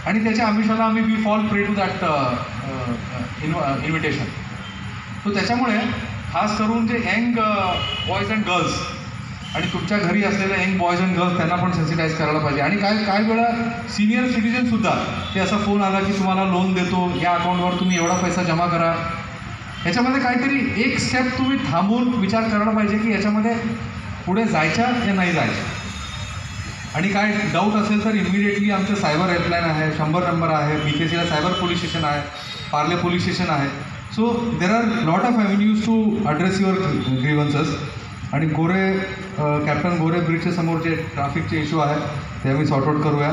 आणि त्याच्या आमिषाला we fall prey to that invitation. So त्याच्यामुळे खास करून जे यंग बॉयज अँड गर्ल्स आणि तुमच्या घरी असलेले यंग बॉयज अँड गर्ल्स त्यांना पण सेन्सिटाईज करायला पाहिजे. आणि काय वेळा सिनियर सिटीजनसुद्धा ते असा फोन आला की तुम्हाला लोन देतो, या अकाउंटवर तुम्ही एवढा पैसा जमा करा. याच्यामध्ये काहीतरी एक स्टेप तुम्ही थांबून विचार करायला पाहिजे की याच्यामध्ये पुढे जायचं या नाही जायचं. आणि काय डाऊट असेल तर इमिडिएटली आमचं सायबर हेल्पलाईन आहे, 100 नंबर आहे, BKCला सायबर पोलीस स्टेशन आहे, पार्ले पोलीस स्टेशन आहे. So there are lot of avenues to address your grievances. आणि कॅप्टन गोरे ब्रिजच्या समोर जे ट्रॅफिकचे इश्यू आहे ते आम्ही सॉर्ट आउट करूया.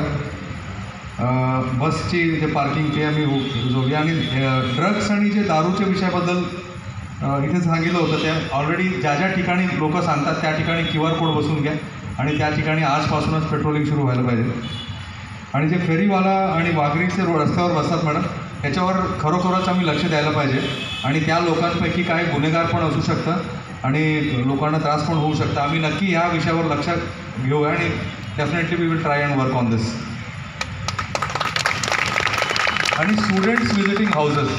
बसची जे पार्किंग ते आम्ही जोडूया. आणि ड्रग्स आणि जे दारूच्या विषयाबद्दल इथे सांगितलं होतं, त्या ऑलरेडी ज्या ठिकाणी लोक सांगतात त्या ठिकाणी QR कोड बसून घ्या आणि त्या ठिकाणी आजपासूनच पेट्रोलिंग सुरू व्हायला पाहिजे. आणि जे फेरीवाला आणि वाघरीचे रस्त्यावर बसतात मॅडम, त्याच्यावर खरोखरच आम्ही लक्ष द्यायला पाहिजे. आणि त्या लोकांपैकी काही गुन्हेगार पण असू शकतं आणि लोकांना त्रास पण होऊ शकतं. आम्ही नक्की या विषयावर लक्ष घेऊया आणि definitely we will try and work on this. आणि स्टुडंट्स विजिटिंग हाऊसेस,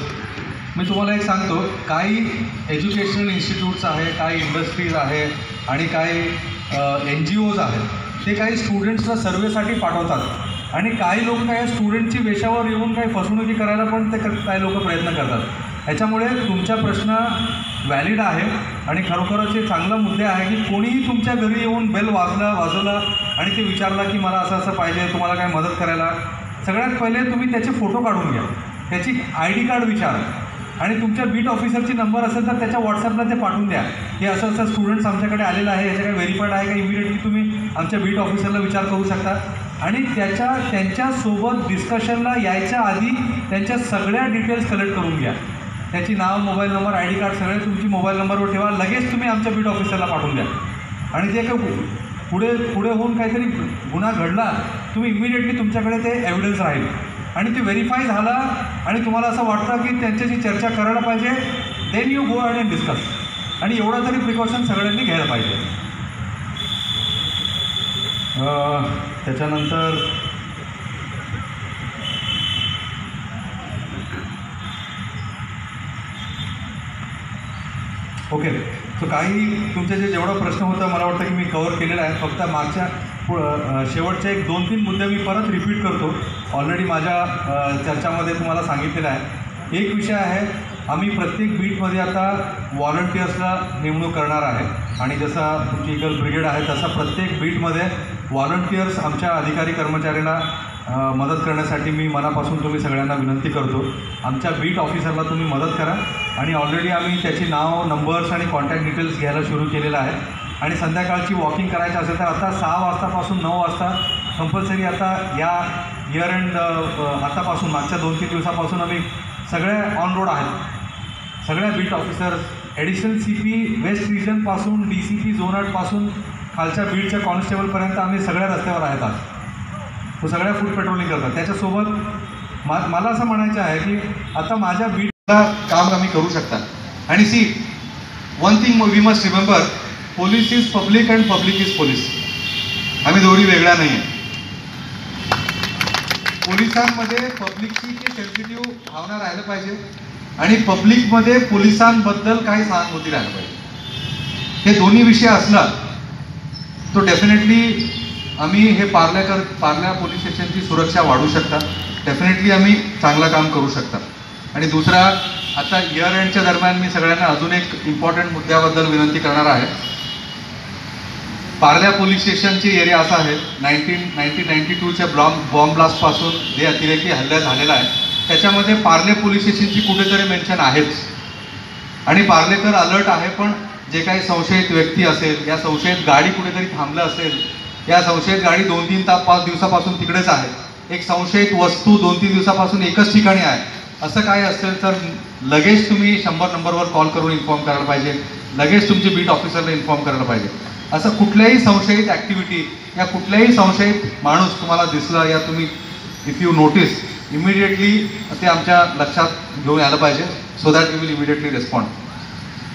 मी तुम्हाला एक सांगतो, काही एज्युकेशनल इन्स्टिट्यूट्स आहे, काही इंडस्ट्रीज आहे आणि काही NGOज आहेत, ते काही स्टुडंट्सला सर्वेसाठी पाठवतात आणि काही लोक काय स्टुडंटची वेशावर येऊन काही फसवणुकी करायला पण ते काही लोक प्रयत्न करतात. ह्याच्यामुळे तुमचा प्रश्न व्हॅलिड आहे आणि खरोखरच हे चांगला मुद्दे आहे की कोणीही तुमच्या घरी येऊन बेल वाजवलं आणि ते विचारलं की मला असं पाहिजे, तुम्हाला काय मदत करायला. सगळ्यात पहिले तुम्ही त्याचे फोटो काढून घ्या, त्याची ID कार्ड विचारा आणि तुमच्या बीट ऑफिसरची नंबर असेल तर त्याच्या व्हॉट्सअपला ते पाठवून द्या की असं असं स्टुडंट्स आमच्याकडे आलेलं आहे, याच्या काही व्हेरीफाईड आहे का. इमिडिएटली तुम्ही आमच्या बीट ऑफिसरला विचार करू शकता आणि त्यांच्यासोबत डिस्कशनला यायच्या आधी त्यांच्या सगळ्या डिटेल्स कलेक्ट करून घ्या. त्याची नाव, मोबाईल नंबर, ID कार्ड सगळे तुमची मोबाईल नंबरवर ठेवा. लगेच तुम्ही आमच्या बीट ऑफिसरला पाठवून द्या आणि ते काय पुढे होऊन काहीतरी गुन्हा घडला, तुम्ही इमिडिएटली तुमच्याकडे ते एव्हिडन्स राहील आणि ते व्हेरीफाय झाला आणि तुम्हाला असं वाटतं की त्यांच्याशी चर्चा करायला पाहिजे, then you go and discuss. आणि एवढा तरी प्रिकॉशन सगळ्यांनी घ्यायला पाहिजे. त्याच्यानंतर ओके, सो काही तुमचे जेवढा प्रश्न होता मला वाटतं की मी कव्हर केलेला आहे. फक्त मागच्या शेवटचे एक 2-3 मुद्दे मी परत रिपीट करतो. ऑलरेडी माझ्या चर्चामध्ये तुम्हाला सांगितलेलं आहे. एक विषय आहे, आम्ही प्रत्येक बीटमध्ये आता व्हॉलंटियर्सला नेमणूक करणार आहे आणि जसं तुमची इगल ब्रिगेड आहे तसा प्रत्येक बीटमध्ये व्हॉलंटियर्स आमच्या अधिकारी कर्मचाऱ्यांना मदत करण्यासाठी मी मनापासून तुम्ही सगळ्यांना विनंती करतो. आमच्या बीट ऑफिसरला तुम्ही मदत करा आणि ऑलरेडी आम्ही त्याची नाव, नंबर्स आणि कॉन्टॅक्ट डिटेल्स घ्यायला सुरू केलेलं आहे. आणि संध्याकाळची वॉकिंग करायचं असेल तर आता 6 वाजतापासून 9 वाजता कंपल्सरी आता या इयर एंड आतापासून मागच्या 2-3 दिवसापासून आम्ही सगळ्या ऑन रोड आहेत. सगळ्या beat officers, additional CP west रिजनपासून DCP झोन 8पासून खालच्या बीटच्या कॉन्स्टेबलपर्यंत आम्ही सगळ्या रस्त्यावर आहेत आज. तो सगळ्या फूड पेट्रोलिंग करतात. त्याच्यासोबत मला असं म्हणायचं आहे की आता माझ्या बीटला काम आम्ही करू शकता. आणि see one thing we must remember, police is public and public is police. आम्ही दोन्ही वेगळ्या नाही आहे. पोलिसांमध्ये पब्लिकची की सेन्सिटिव्ह भावना राहिलं पाहिजे आणि पब्लिकमध्ये पोलिसांबद्दल काही सहानुभूती राहिलं पाहिजे. हे दोन्ही विषय असला तो डेफिनेटली आम्ही हे पार्ल्या पोलीस स्टेशनची सुरक्षा वाढवू शकता. डेफिनेटली आम्ही चांगलं काम करू शकता. आणि दुसरा, आता इयर एंडच्या दरम्यान मी सगळ्यांना अजून एक इम्पॉर्टंट मुद्द्याबद्दल विनंती करणार आहे. पार्ल्या पोलीस स्टेशनचे एरिया असा आहे, 1992च्या बॉम्ब ब्लास्टपासून जे अतिरेकी हल्ला झालेला आहे त्याच्यामध्ये पार्ले पोलीस स्टेशनची कुठेतरी मेन्शन आहेच आणि पार्लेकर अलर्ट आहे. पण जे काही संशयित व्यक्ती असेल, या संशयित गाडी कुठेतरी थांबलं असेल, या संशयित गाडी 2-3-5 दिवसापासून तिकडेच आहे, एक संशयित वस्तू 2-3 दिवसापासून एकच ठिकाणी आहे, असं काय असेल तर लगेच तुम्ही 100 नंबरवर कॉल करून इन्फॉर्म करायला पाहिजे. लगेच तुमचे बीट ऑफिसरला इन्फॉर्म करायला पाहिजे. असं कुठल्याही संशयित ॲक्टिव्हिटी या कुठल्याही संशयित माणूस तुम्हाला दिसला या तुम्ही इफ यू नोटीस इमिडिएटली ते आमच्या लक्षात घेऊन यायला पाहिजे, so that we will immediately respond.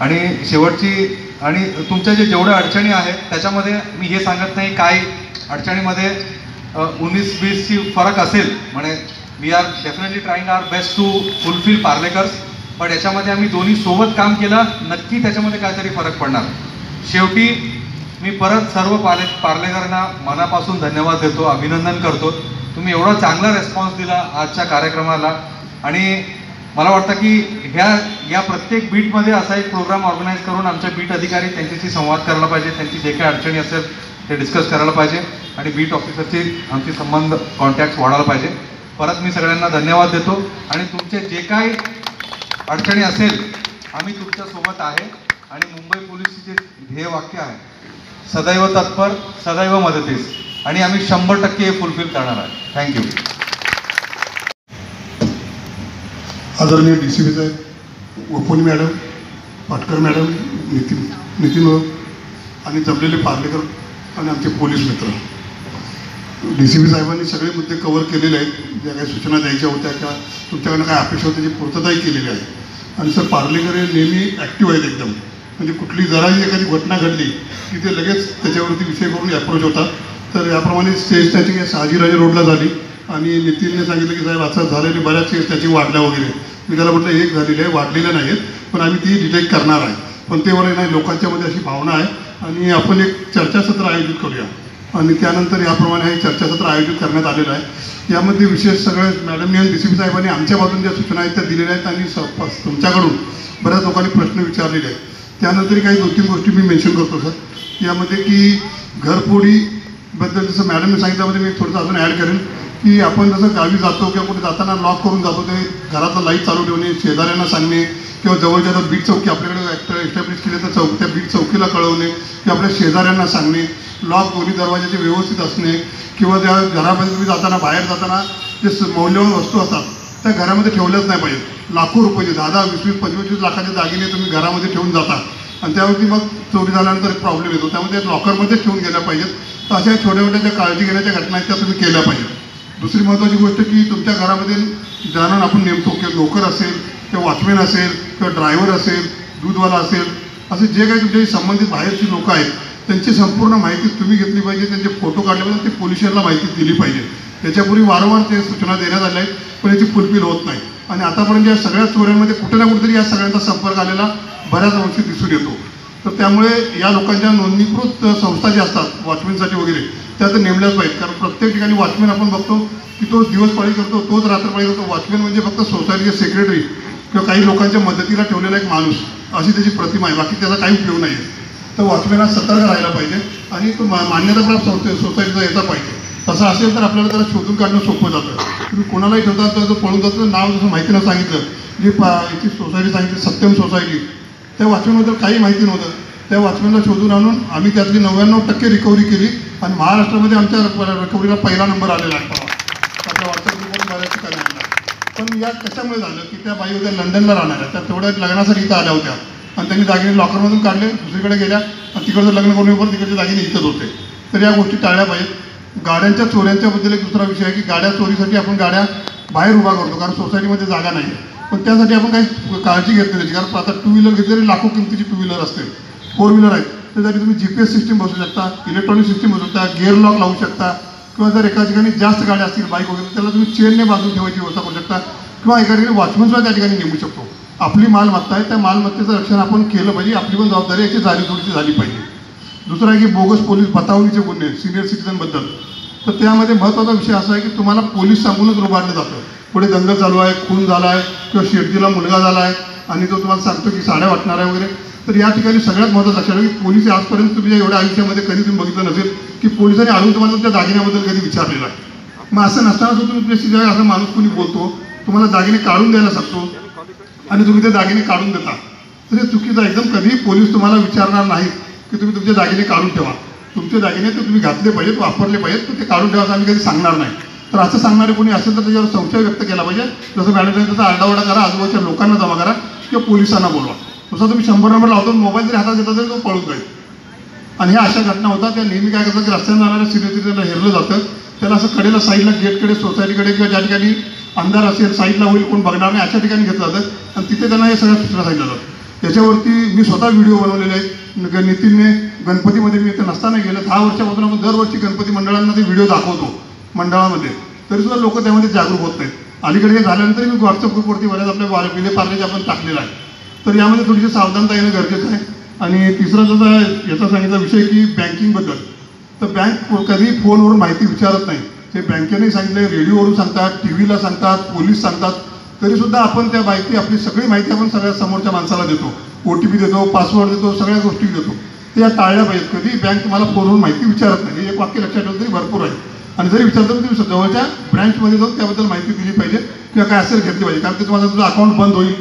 आणि शेवटची आणि तुमच्या जेवढ्या अडचणी आहेत त्याच्यामध्ये मी हे सांगत नाही काही अडचणीमध्ये 19-20ची फरक असेल, म्हणजे we are definitely trying our best to fulfil पार्लेकर्स. पण याच्यामध्ये आम्ही दोन्ही सोबत काम केलं, नक्की त्याच्यामध्ये काहीतरी फरक पडणार. शेवटी मी परत सर्व पार्लेकरांना मनापासून धन्यवाद देतो, अभिनंदन करतो. तुम्ही एवढा चांगला रेस्पॉन्स दिला आजच्या कार्यक्रमाला आणि मला वाटतं की या प्रत्येक बीटमध्ये असा एक प्रोग्राम ऑर्गनाईज करून आमच्या बीट अधिकारी त्यांच्याशी संवाद करायला पाहिजे, त्यांची जे काही अडचणी असेल ते डिस्कस करायला पाहिजे आणि बीट ऑफिसरची आमचे संबंध कॉन्टॅक्ट वाढायला पाहिजे. परत मी सगळ्यांना धन्यवाद देतो आणि तुमचे जे काही अडचणी असेल आम्ही तुमच्यासोबत आहे. आणि मुंबई पोलीसचे जे ध्येय वाक्य आहे, सदैव तत्पर सदैव मदतीस, आणि आम्ही 100% हे फुलफिल करणार आहे. थँक्यू. आदरणीय DCP साहेब, वपुनी मॅडम, पाटकर मॅडम, नितीन आणि जमलेले पार्लेकर आणि आमचे पोलीस मित्र, DCP साहेबांनी सगळे मुद्दे कव्हर केलेले आहेत. ज्या काही सूचना द्यायच्या होत्या किंवा तुमच्याकडनं काय अपेक्षा होती त्याची पूर्तताही केलेली आहे. आणि सर पार्लेकर हे नेहमी ॲक्टिव्ह आहेत एकदम, म्हणजे कुठली जराही एखादी घटना घडली की ते लगेच त्याच्यावरती विषय करून अप्रोच होतात तर याप्रमाणे स्टेज स्नॅचिंग शहाजीराजे रोडला झाली आणि नितीनने सांगितलं की साहेब असं झालेली बऱ्याच स्टेज स्नॅचिंग वाढल्या वगैरे. मी त्याला म्हटलं एक झालेली आहे, वाढलेल्या नाही आहेत, पण आम्ही ती डिटेक्ट करणार आहे. पण ते वगैरे नाही, लोकांच्यामध्ये अशी भावना आहे आणि आपण एक चर्चासत्र आयोजित करूया. आणि त्यानंतर याप्रमाणे हे चर्चासत्र आयोजित करण्यात आलेलं आहे. यामध्ये विशेष सगळं मॅडमनी आणि DCP साहेबांनी आमच्या बाजून ज्या सूचना आहेत त्या दिलेल्या आहेत आणि तुमच्याकडून बऱ्याच लोकांनी प्रश्न विचारलेले आहेत. त्यानंतर काही 2-3 गोष्टी मी मेन्शन करतो सर यामध्ये की घरफोडीबद्दल जसं मॅडमने सांगितल्यामध्ये मी थोडंसं अजून ॲड करेन की आपण जसं गावी जातो किंवा कुठे जाताना लॉक करून जातो ते घरातलं लाईट चालू ठेवणे, शेजाऱ्यांना सांगणे किंवा जवळच्या जर बीट चौकी आपल्याकडे एस्टॅब्लिश केले तर त्या बीट चौकीला कळवणे किंवा आपल्या शेजाऱ्यांना सांगणे, लॉक दोन्ही दरवाजाचे व्यवस्थित असणे किंवा त्या घरामध्ये तुम्ही जाताना बाहेर जाताना जे मौल्यवान वस्तू असतात त्या घरामध्ये ठेवल्याच नाही पाहिजे. लाखो रुपयाचे 10-10, 20-20, 25-25 लाखाचे दागिने तुम्ही घरामध्ये ठेवून जाता आणि त्यावरती मग चोरी झाल्यानंतर एक प्रॉब्लेम येतो. त्यामुळे लॉकरमध्येच ठेवून गेल्या पाहिजेत. तर अशा छोट्या मोठ्या ज्या काळजी घेण्याच्या घटना आहेत त्या तुम्ही केल्या पाहिजेत. दुसरी महत्त्वाची गोष्ट की तुमच्या घरामध्ये ज्यांना आपण नेमतो किंवा नोकर असेल किंवा वॉचमॅन असेल किंवा ड्रायव्हर असेल, दूधवाला असेल, असे जे काही तुमच्याशी संबंधित बाहेरची लोकं आहेत त्यांची संपूर्ण माहिती तुम्ही घेतली पाहिजे. त्यांचे फोटो काढले पाहिजे, ते पोलिसांना माहिती दिली पाहिजे. त्याच्यापूर्वी वारंवार ते सूचना देण्यात आल्या आहेत पण याची फुलफिल होत नाही. आणि आतापर्यंत या सगळ्या चोऱ्यांमध्ये कुठे ना कुठेतरी या सगळ्यांचा संपर्क आलेला बऱ्याच अंशी दिसून येतो. तर त्यामुळे या लोकांच्या नोंदणीकृत संस्था ज्या असतात वॉचमॅनसाठी वगैरे त्या तर नेमल्याच पाहिजेत. कारण प्रत्येक ठिकाणी वॉचमॅन आपण बघतो की तोच दिवसपाळी करतो, तोच रात्रपाळी करतो. वॉचमॅन म्हणजे फक्त सोसायटीचे सेक्रेटरी किंवा काही लोकांच्या मदतीला ठेवलेला एक माणूस अशी त्याची प्रतिमा आहे, बाकी त्याचा काही उपयोग नाही आहे. तर वॉचमॅन हा सतर्क राहायला पाहिजे आणि तो मान्यताप्राप्त सोसायटीचा यायचा पाहिजे. तसं असेल तर आपल्याला त्याला शोधून काढणं सोपं जातं. तुम्ही कोणालाही ठेवता तर जो पळून जातो नाव जसं माहितीनं सांगितलं जी याची सोसायटी सांगितली सत्यम सोसायटी, त्या वॉचमॅनबद्दल काही माहिती नव्हतं. त्या वॉचमॅनला शोधून आणून आम्ही त्यातली 99% रिकव्हरी केली आणि महाराष्ट्रामध्ये आमच्या रिकव्हरीला पहिला नंबर आलेला आहे. आपल्या व्हॉट्सअप ग्रुपवर बऱ्याच ठिकाणी आलेला. पण या कशामुळे झालं की त्या बाई होत्या लंडनला राहणार आहे, त्या तेवढ्या लग्नासाठी इथं आल्या होत्या आणि त्यांनी दागिने लॉकरमधून काढले, दुसरीकडे गेल्या आणि तिकडचं लग्न करून येऊन तिकडचे दागिने इथंच होते. तर या गोष्टी टाळल्या पाहिजेत. गाड्यांच्या चोऱ्यांच्याबद्दल एक दुसरा विषय आहे की गाड्या चोरीसाठी आपण गाड्या बाहेर उभा करतो कारण सोसायटीमध्ये जागा नाही. पण त्यासाठी आपण काही काळजी घेतली त्याची. कारण आता 2 व्हीलर घेतली तरी लाखो किमतीची 2 व्हीलर असते, 4 व्हीलर आहेत. त्यासाठी तुम्ही GPS सिस्टीम बसवू शकता, इलेक्ट्रॉनिक सिस्टीम बसवू शकता, गिअर लॉक लावू शकता किंवा जर एका ठिकाणी जास्त गाड्या असतील बाईक वगैरे त्याला तुम्ही चेनने बांधून ठेवायची व्यवस्था करू शकता किंवा एका ठिकाणी वॉचमनसुद्धा त्या ठिकाणी नेमू शकतो. आपली मालमत्ता आहे, त्या मालमत्तेचं रक्षण आपण केलं पाहिजे. आपली पण जबाबदारी याची जाणीवपूर्वक झाली पाहिजे. दुसरं आहे की बोगस पोलीस बतावणीचे गुन्हे सिनियर सिटीजनबद्दल. तर त्यामध्ये महत्त्वाचा विषय असा आहे की तुम्हाला पोलीस सांगूनच उभारलं जातं. पुढे दंगल चालू आहे, खून झाला आहे किंवा शेटजीला मुलगा झाला आहे आणि तो तुम्हाला सांगतो की साड्या वाटणार आहे वगैरे. तर या ठिकाणी सगळ्यात महत्त्वाचं लक्षात की पोलीस आजपर्यंत तुम्ही एवढ्या आयुष्यामध्ये कधी तुम्ही बघितलं नसेल की पोलिसांनी आणून तुम्हाला तुमच्या दागिन्याबद्दल कधी विचारलेलं आहे. मग असं नसताना सुद्धा तुम्ही तुमच्याशी जेव्हा असा माणूस कोणी बोलतो तुम्हाला दागिने काढून द्यायला सांगतो आणि तुम्ही ते दागिने काढून देता तर हे चुकीचं आहे. एकदम कधीही पोलीस तुम्हाला विचारणार नाहीत की तुम्ही तुमचे दागिने काढून ठेवा. तुमचे दागिने ते तुम्ही घातले पाहिजेत, वापरले पाहिजेत, तर ते काढून ठेवा असं आम्ही कधी सांगणार नाही. तर असं सांगणारे कोणी असेल तर त्याच्यावर संशय व्यक्त केला पाहिजे. जसं मॅडम सांगितलं तसं आरडाओरडा करा, आजूबाजूच्या लोकांना जमा करा किंवा पोलिसांना बोलवा. तसं तुम्ही 100 नंबर लावतो, मोबाईल जरी हातात घेतला तरी तो पळून जाईल. आणि ह्या अशा घटना होतात. त्या नेहमी काय करतात की रस्त्याने जाणाऱ्या सिनियर सिटीजनला हेरलं जातं. त्याला असं कडेला साईडला गेटकडे सोसायटीकडे किंवा ज्या ठिकाणी अंधार असेल साईडला होईल कोण बघणार नाही अशा ठिकाणी घेतलं जातं आणि तिथे त्यांना हे सगळ्या सूचना सांगितलं जातं. याच्यावरती मी स्वतः व्हिडिओ बनवलेले आहेत. नितीनने गणपतीमध्ये मी इथे नसताना गेलं 10 वर्षापासून आपण दरवर्षी गणपती मंडळांना ते व्हिडिओ दाखवतो मंडळामध्ये, तरीसुद्धा लोक त्यामध्ये जागरूक होत नाहीत. अलीकडे हे झाल्यानंतर मी व्हॉट्सअप ग्रुपवरती बऱ्याच आपल्या विले पार्लेचे आपण टाकलेला आहे. तर यामध्ये थोडीशी सावधानता येणं गरजेचं आहे. आणि तिसरा जसा याचा सांगितला विषय की बँकिंगबद्दल, तर बँक कधी फोनवरून माहिती विचारत नाही. ते बँकेने सांगितलं, रेडिओवरून सांगतात, TV ला सांगतात, पोलीस सांगतात, तरीसुद्धा आपण त्या माहिती आपली सगळी माहिती आपण सगळ्या समोरच्या माणसाला देतो. OTP देतो, पासवर्ड देतो, सगळ्या गोष्टी देतो. ते या टाळल्या पाहिजेत. कधी बँक तुम्हाला फोनवरून माहिती विचारत नाही. हे एक वाक्य लक्षात ठेवलं तरी भरपूर आहे. आणि जरी विचारतो तर तुम्ही जवळच्या ब्रँचमध्ये जाऊन त्याबद्दल माहिती दिली पाहिजे किंवा काय असेल घेतली पाहिजे. कारण ते तुम्हाला तुमचं अकाउंट बंद होईल,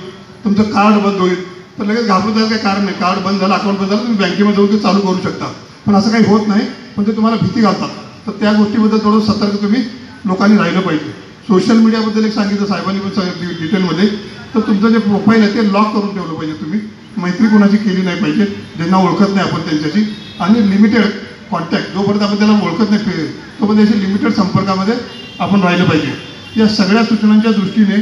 तुमचं कार्ड बंद होईल, तर लगेच घाबरून जायचं काही कारण नाही. कार्ड बंद झालं, अकाउंट बंद झालं, तुम्ही बँकेमध्ये जाऊन ते चालू करू शकता. पण असं काही होत नाही, पण ते तुम्हाला भीती घालतात. तर त्या गोष्टीबद्दल थोडं सतर्क तुम्ही लोकांनी राहिलं पाहिजे. सोशल मीडियाबद्दल एक सांगितलं साहेबांनी पण डिटेलमध्ये, तर तुमचं जे प्रोफाईल आहे ते लॉक करून ठेवलं पाहिजे. तुम्ही मैत्री कोणाची केली नाही पाहिजे ज्यांना ओळखत नाही आपण त्यांच्याशी. आणि लिमिटेड कॉन्टॅक्ट जोपर्यंत आपण त्याला ओळखत नाही तोपर्यंत त्याशी लिमिटेड संपर्कामध्ये आपण राहिलं पाहिजे. या सगळ्या सूचनांच्या दृष्टीने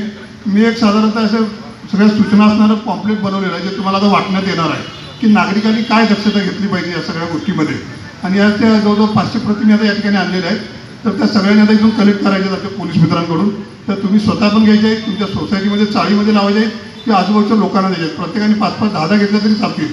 मी एक साधारणतः असं सगळ्या सूचना असणारं पॉम्पलेट बनवलेलं आहे जे तुम्हाला आता वाटण्यात येणार आहे की नागरिकांनी काय दक्षता घेतली पाहिजे या सगळ्या गोष्टीमध्ये. आणि आज त्या जवळजवळ 500 प्रति मी आता या ठिकाणी आणलेल्या आहेत. तर त्या सगळ्यांनी आता इथून कलेक्ट करायच्या आहेत आपल्या पोलीस मित्रांकडून. तर तुम्ही स्वतः पण घ्यायचे आहेत, तुमच्या सोसायटीमध्ये चाळीमध्ये लावायचे आहेत किंवा आजूबाजूच्या लोकांना द्यायचे आहेत. प्रत्येकाने 5-5, 10-10 घेतल्या तरी चालतील,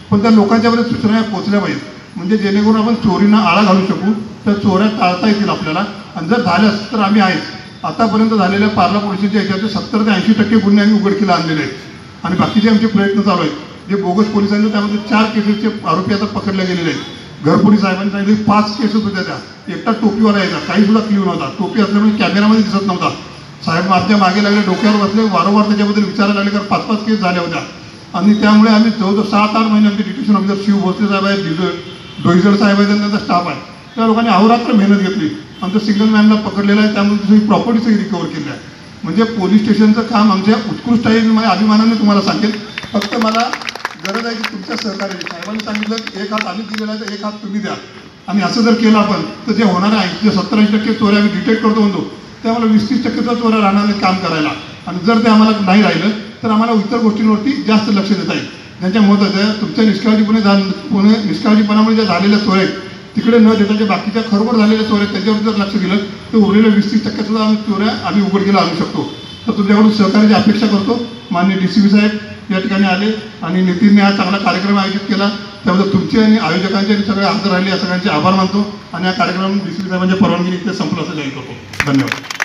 पण त्या लोकांच्यापर्यंत सूचना पोहोचल्या पाहिजेत, म्हणजे जेणेकरून आपण चोरींना आळा घालू शकू, तर चोऱ्या टाळता येतील आपल्याला. आणि जर झाल्यास तर आम्ही आहेच. आतापर्यंत झालेल्या पार्ला पोलिसांच्या ह्याच्यात 70 ते 80% गुन्हे आम्ही उघडकीला आणलेले आहेत आणि बाकीचे आमचे प्रयत्न चालू आहेत. जे बोगस पोलिसांचे त्यामध्ये 4 केसेसचे आरोपी आता पकडले गेलेले आहेत. घरपोली साहेबांनी सांगितले 5 केसेस होत्या त्या. एकटा टोपीवाला यायचा, काहीसुद्धा क्ल्यू नव्हता, टोपी असल्यामुळे कॅमेरामध्ये दिसत नव्हता. साहेब आमच्या मागे लागले, डोक्यावर बसले, वारंवार त्याच्याबद्दल विचारायला लागले, कारण 5-5 केस झाल्या होत्या. आणि त्यामुळे आम्ही जवळजवळ 7-8 महिने आमचे डिटेक्शन ऑफिसर शिव भोसले साहेब आहेत, डोईजड साहेब आहेत, त्यांचा स्टाफ आहे, त्या लोकांनी अहोरात्र मेहनत घेतली. आमचं सिंगल मॅनला पकडलेलं आहे, त्यामुळे दुसरी प्रॉपर्टी सगळी रिकवर केली आहे. म्हणजे पोलीस स्टेशनचं काम आमच्या उत्कृष्ट आहे. मी माझ्या अभिमानाने तुम्हाला सांगेन. फक्त मला गरज आहे की तुमच्या सहकार्याची. साहेबांनी सांगितलं एक हात आम्ही दिलेला आहे तर एक हात तुम्ही द्या. आणि असं जर केलं आपण तर जे होणारे 70-80% चोऱ्या आम्ही डिटेक्ट करतो म्हणतो, ते आम्हाला 20-30% चोऱ्या राहणार नाही काम करायला. आणि जर ते आम्हाला नाही राहिलं तर आम्हाला इतर गोष्टींवरती जास्त लक्ष देता येईल. ज्यांच्या मदत आहे तुमच्या निष्काळजीपणामुळे ज्या झालेल्या चोऱ्या आहेत तिकडे न देता जे बाकीच्या खरोखर झालेल्या चोऱ्या त्याच्यावर जर लक्ष दिलं तर उरलेल्या 20-30% सुद्धा आम्ही चोऱ्या आम्ही उघडकीला आणू शकतो. तर तुमच्याकडून सहकार्याची अपेक्षा करतो. माननीय DCP साहेब या ठिकाणी आले आणि नितीनने हा चांगला कार्यक्रम आयोजित केला, त्याबद्दल तुमचे आणि आयोजकांचे आणि सगळे हजर राहिले या सगळ्यांचे आभार मानतो. आणि हा कार्यक्रम DCP साहेबांच्या परवानगीने इथे संपला असं जाहीर करतो. धन्यवाद.